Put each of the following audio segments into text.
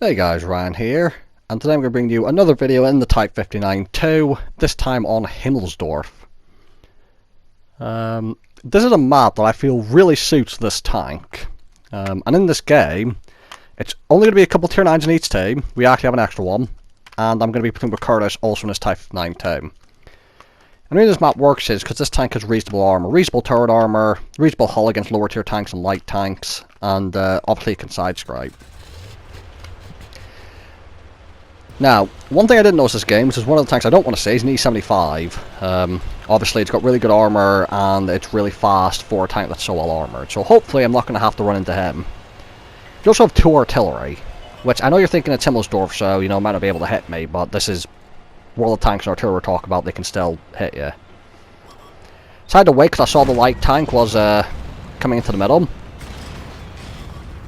Hey guys, Ryan here, and today I'm going to bring you another video in the Type 59-2, this time on Himmelsdorf. This is a map that I feel really suits this tank, and in this game, it's only going to be a couple tier 9s in each team. We actually have an extra one, and I'm going to be putting with Curtis also in this Type 59-2. And the reason this map works is because this tank has reasonable armor, reasonable turret armor, reasonable hull against lower tier tanks and light tanks, and obviously it can side scrape. Now, one thing I didn't notice this game, which is one of the tanks I don't want to see, is an E75. Obviously, it's got really good armor, and it's really fast for a tank that's so well armored. So hopefully I'm not going to have to run into him. You also have 2 artillery, which I know you're thinking it's Himmelsdorf, so, you know, might not be able to hit me, but this is World of Tanks and Artillery we're talking about, they can still hit you. So I had to wait because I saw the light tank was coming into the middle.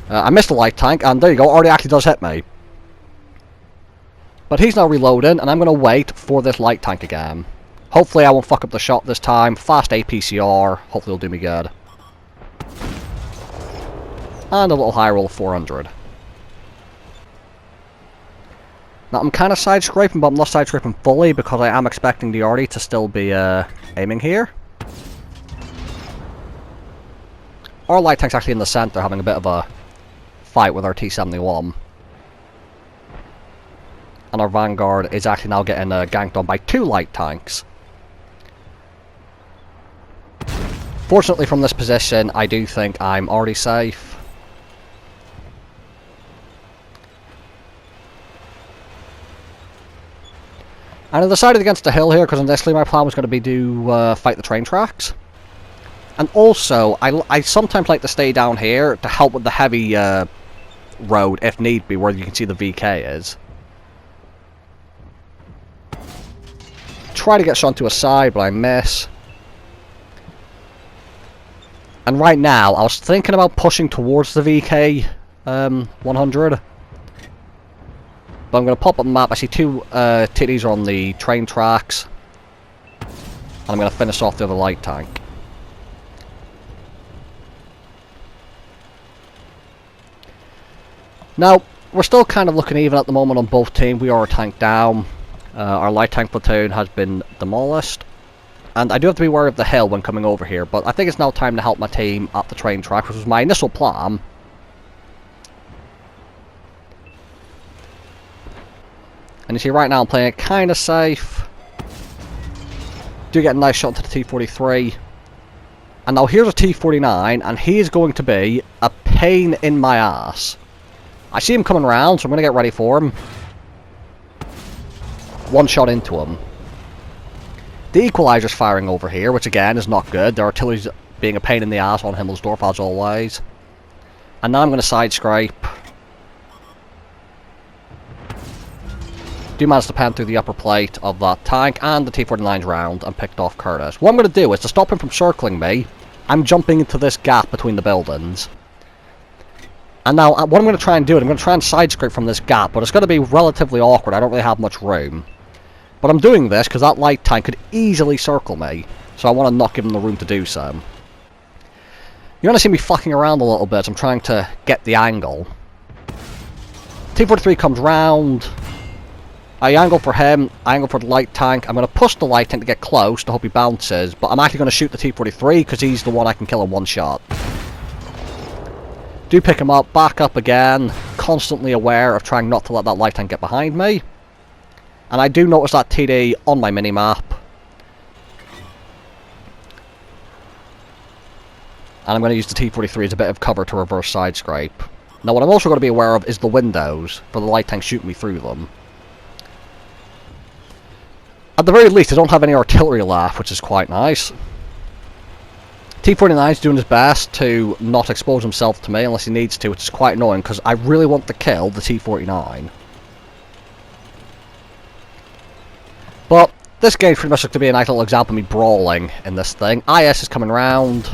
I missed the light tank, and there you go, already actually does hit me. But he's now reloading, and I'm going to wait for this light tank again. Hopefully I won't fuck up the shot this time. Fast APCR, hopefully it'll do me good. And a little high roll of 400. Now I'm kind of side scraping, but I'm not side scraping fully because I am expecting the arty to still be aiming here. Our light tank's actually in the center having a bit of a fight with our T-71. And our Vanguard is actually now getting ganked on by 2 light tanks. Fortunately from this position, I do think I'm already safe. And I decided against the hill here because initially my plan was going to be to fight the train tracks. And also, I sometimes like to stay down here to help with the heavy road if need be, where you can see the VK is. Try to get shot to a side, but I miss. And right now, I was thinking about pushing towards the VK 100. But I'm going to pop up the map. I see 2 titties are on the train tracks. And I'm going to finish off the other light tank. Now, we're still kind of looking even at the moment on both teams. We are a tank down. Our light tank platoon has been demolished. And I do have to be wary of the hill when coming over here, but I think it's now time to help my team at the train track, which was my initial plan. And you see right now I'm playing it kind of safe. Do get a nice shot to the T-43. And now here's a T-49, and he is going to be a pain in my ass. I see him coming around, so I'm going to get ready for him. One shot into him. The equalizer's firing over here, which again is not good. The artillery's being a pain in the ass on Himmelsdorf as always. And now I'm going to side scrape. Do manage to pan through the upper plate of that tank, and the T-49's round and picked off Curtis. What I'm going to do is, to stop him from circling me, I'm jumping into this gap between the buildings. And now what I'm going to try and do, I'm going to try and side scrape from this gap, but it's going to be relatively awkward. I don't really have much room. But I'm doing this because that light tank could easily circle me, so I want to not give him the room to do so. You're going to see me fucking around a little bit. I'm trying to get the angle. T-43 comes round. I angle for him, I angle for the light tank. I'm going to push the light tank to get close to hope he bounces, but I'm actually going to shoot the T-43 because he's the one I can kill in one shot. Do pick him up, back up again, constantly aware of trying not to let that light tank get behind me. And I do notice that TD on my minimap. And I'm going to use the T-43 as a bit of cover to reverse side scrape. Now what I'm also going to be aware of is the windows, for the light tank shooting me through them. At the very least, I don't have any artillery left, which is quite nice. T-49 is doing his best to not expose himself to me unless he needs to, which is quite annoying because I really want to kill the T-49. But this game pretty much looks to be a nice little example of me brawling in this thing. IS is coming round.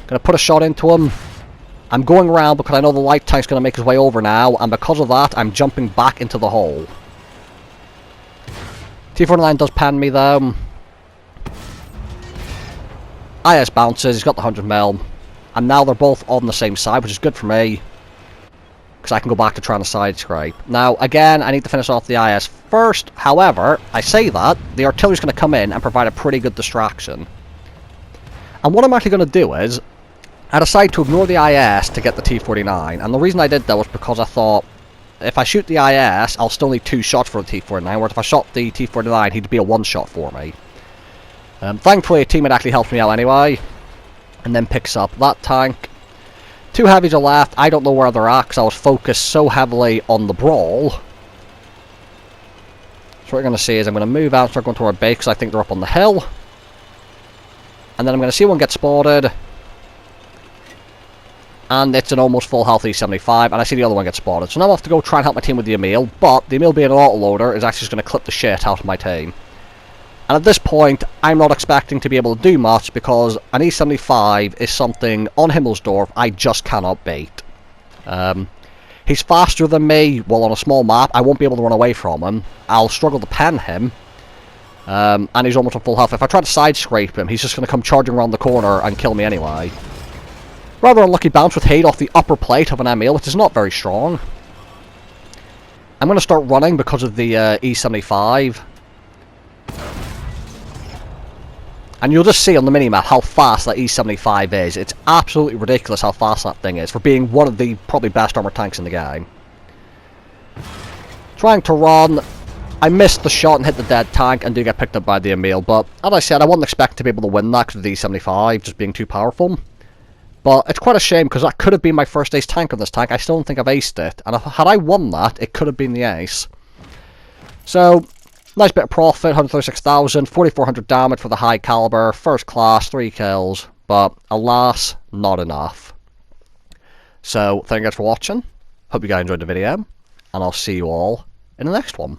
Gonna put a shot into him. I'm going around because I know the light tank's gonna make his way over now, and because of that, I'm jumping back into the hole. T-49 does pan me though. IS bounces, he's got the 100mm. And now they're both on the same side, which is good for me. because I can go back to trying to side scrape. Now, again, I need to finish off the IS first. However, I say that, the artillery's going to come in and provide a pretty good distraction. And what I'm actually going to do is, I decided to ignore the IS to get the T-49. And the reason I did that was because I thought, if I shoot the IS, I'll still need 2 shots for the T-49, whereas if I shot the T-49, he'd be a 1-shot for me. Thankfully, a teammate actually helps me out anyway, and then picks up that tank. 2 heavies are left. I don't know where they're at, because I was focused so heavily on the brawl. So what we're going to see is I'm going to move out and start going to our base, because I think they're up on the hill. And then I'm going to see one get spotted. And it's an almost full health E75, and I see the other one get spotted. So now I have to go try and help my team with the Emil, but the Emil being an autoloader is actually just going to clip the shit out of my team. And at this point, I'm not expecting to be able to do much, because an E75 is something on Himmelsdorf I just cannot beat. He's faster than me. Well, on a small map, I won't be able to run away from him. I'll struggle to pen him. And he's almost on full health. If I try to side scrape him, he's just going to come charging around the corner and kill me anyway. Rather unlucky bounce with hate off the upper plate of an Emil, which is not very strong. I'm going to start running because of the E75. And you'll just see on the minimap how fast that E75 is. It's absolutely ridiculous how fast that thing is for being one of the probably best armoured tanks in the game. Trying to run. I missed the shot and hit the dead tank and do get picked up by the Emil. But as I said, I wasn't expecting to be able to win that because of the E75 just being too powerful. But it's quite a shame because that could have been my first ace tank on this tank. I still don't think I've aced it. And had I won that, it could have been the ace. So, nice bit of profit, 136,000, 4,400 damage for the high caliber, first class, 3 kills. But alas, not enough. So, thank you guys for watching. Hope you guys enjoyed the video. And I'll see you all in the next one.